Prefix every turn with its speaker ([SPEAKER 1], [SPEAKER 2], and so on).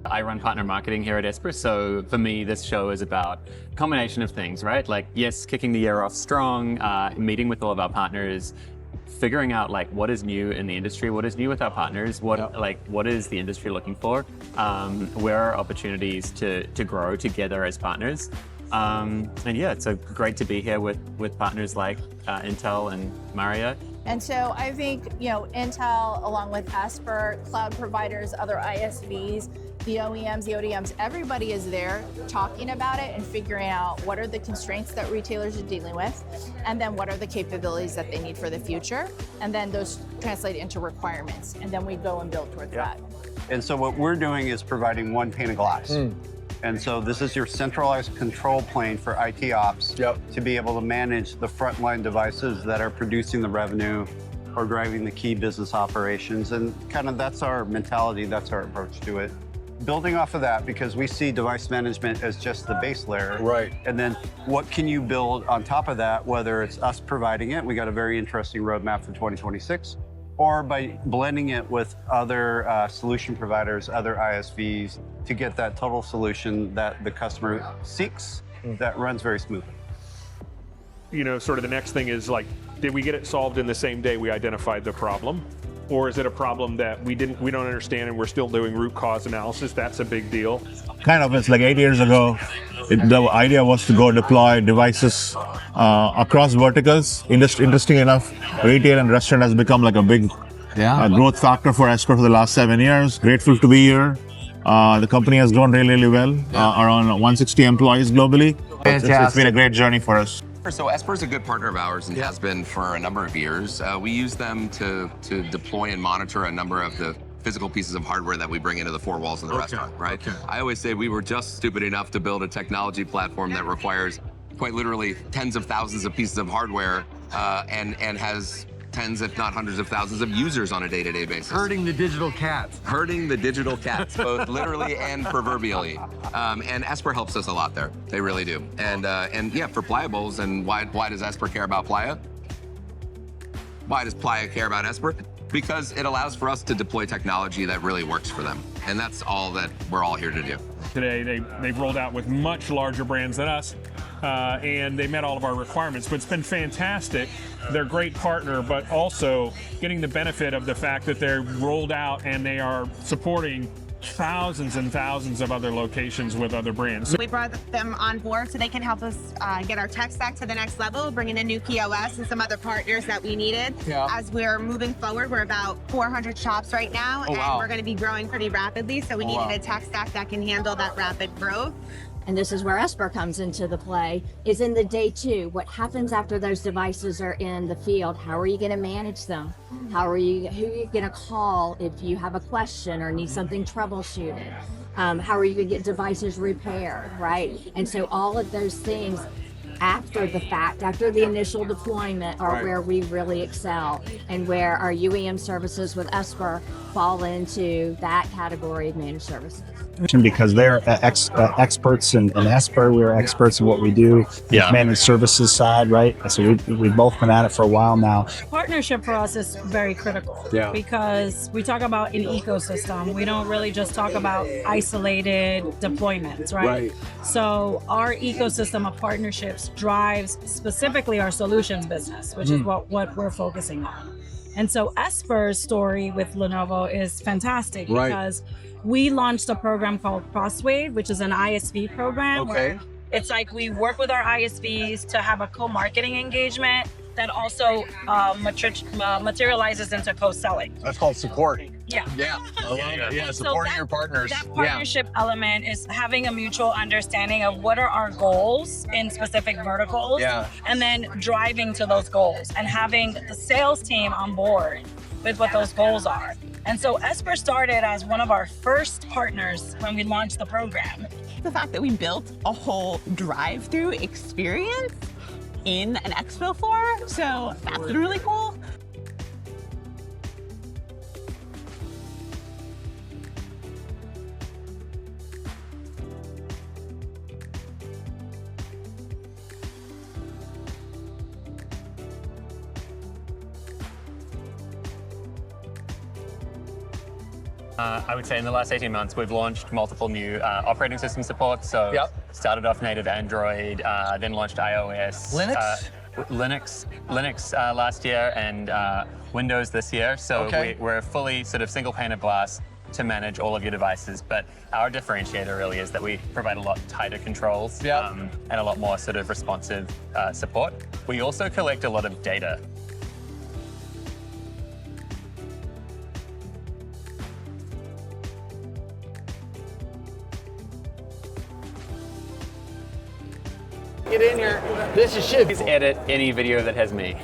[SPEAKER 1] I run partner marketing here at Esper, so for me, this show is about a combination of things, right? Like, yes, kicking the year off strong, meeting with all of our partners, figuring out like what is new in the industry, what is new with our partners, what is the industry looking for, where are opportunities to grow together as partners. And yeah, it's so great to be here with partners like Intel and Mario.
[SPEAKER 2] And so I think, Intel, along with Esper, cloud providers, other ISVs, the OEMs, the ODMs, everybody is there talking about it and figuring out what are the constraints that retailers are dealing with, and then what are the capabilities that they need for the future, and then those translate into requirements, and then we go and build towards that.
[SPEAKER 3] And so what we're doing is providing one pane of glass. And so this is your centralized control plane for IT ops to be able to manage the frontline devices that are producing the revenue or driving the key business operations. And kind of that's our mentality, that's our approach to it. Building off of that, because we see device management as just the base layer.
[SPEAKER 4] Right.
[SPEAKER 3] And then what can you build on top of that, whether it's us providing it, we got a very interesting roadmap for 2026, or by blending it with other solution providers, other ISVs, to get that total solution that the customer seeks that runs very smoothly.
[SPEAKER 4] Sort of the next thing is like, did we get it solved in the same day we identified the problem? Or is it a problem that we don't understand and we're still doing root cause analysis? That's a big deal.
[SPEAKER 5] It's like 8 years ago, the idea was to go deploy devices across verticals. Interesting enough, retail and restaurant has become like a big growth factor for Esper for the last 7 years. Grateful to be here. The company has grown really, really well, around 160 employees globally. It's been a great journey for us.
[SPEAKER 6] So Esper is a good partner of ours and has been for a number of years. We use them to deploy and monitor a number of the physical pieces of hardware that we bring into the four walls of the restaurant, right? I always say we were just stupid enough to build a technology platform that requires quite literally tens of thousands of pieces of hardware and has tens, if not hundreds of thousands of users on a day-to-day basis.
[SPEAKER 7] Herding the digital cats.
[SPEAKER 6] Herding the digital cats, both literally and proverbially. And Esper helps us a lot there. They really do. And yeah, for Playa Bowls, and why does Esper care about Playa? Why does Playa care about Esper? Because it allows for us to deploy technology that really works for them. And that's all that we're all here to do.
[SPEAKER 4] Today, they've rolled out with much larger brands than us, and they met all of our requirements. But it's been fantastic. They're a great partner, but also getting the benefit of the fact that they're rolled out and they are supporting thousands and thousands of other locations with other brands.
[SPEAKER 8] We brought them on board so they can help us get our tech stack to the next level, bringing in new POS and some other partners that we needed. As we're moving forward, we're about 400 shops right now, and we're going to be growing pretty rapidly, so we needed a tech stack that can handle that rapid growth.
[SPEAKER 9] And this is where Esper comes into the play, is in the day two. What happens after those devices are in the field? How are you going to manage them? Who are you going to call if you have a question or need something troubleshooted? How are you going to get devices repaired, right? And so all of those things after the fact, after the initial deployment, are where we really excel, and where our UEM services with Esper fall into that category of managed services.
[SPEAKER 10] Because they're experts in Esper, we're experts in what we do, managed services side, right? So we've both been at it for a while now.
[SPEAKER 11] Partnership for us is very critical because we talk about an ecosystem. We don't really just talk about isolated deployments, right? So our ecosystem of partnerships drives specifically our solutions business, which is what we're focusing on. And so Esper's story with Lenovo is fantastic because we launched a program called Crosswave, which is an ISV program where it's like we work with our ISVs to have a co-marketing engagement that also materializes into co-selling.
[SPEAKER 4] That's called support.
[SPEAKER 11] Yeah.
[SPEAKER 4] Supporting your partners.
[SPEAKER 11] That partnership element is having a mutual understanding of what are our goals in specific verticals, and then driving to those goals and having the sales team on board with what those goals are. And so Esper started as one of our first partners when we launched the program.
[SPEAKER 12] The fact that we built a whole drive-through experience in an expo floor, so that's been really cool.
[SPEAKER 1] I would say in the last 18 months, we've launched multiple new operating system support. So started off native Android, then launched iOS. Linux last year, and Windows this year. So we're a fully sort of single pane of glass to manage all of your devices. But our differentiator really is that we provide a lot tighter controls and a lot more sort of responsive support. We also collect a lot of data.
[SPEAKER 7] Get in here. This is shit.
[SPEAKER 1] Please edit any video that has me.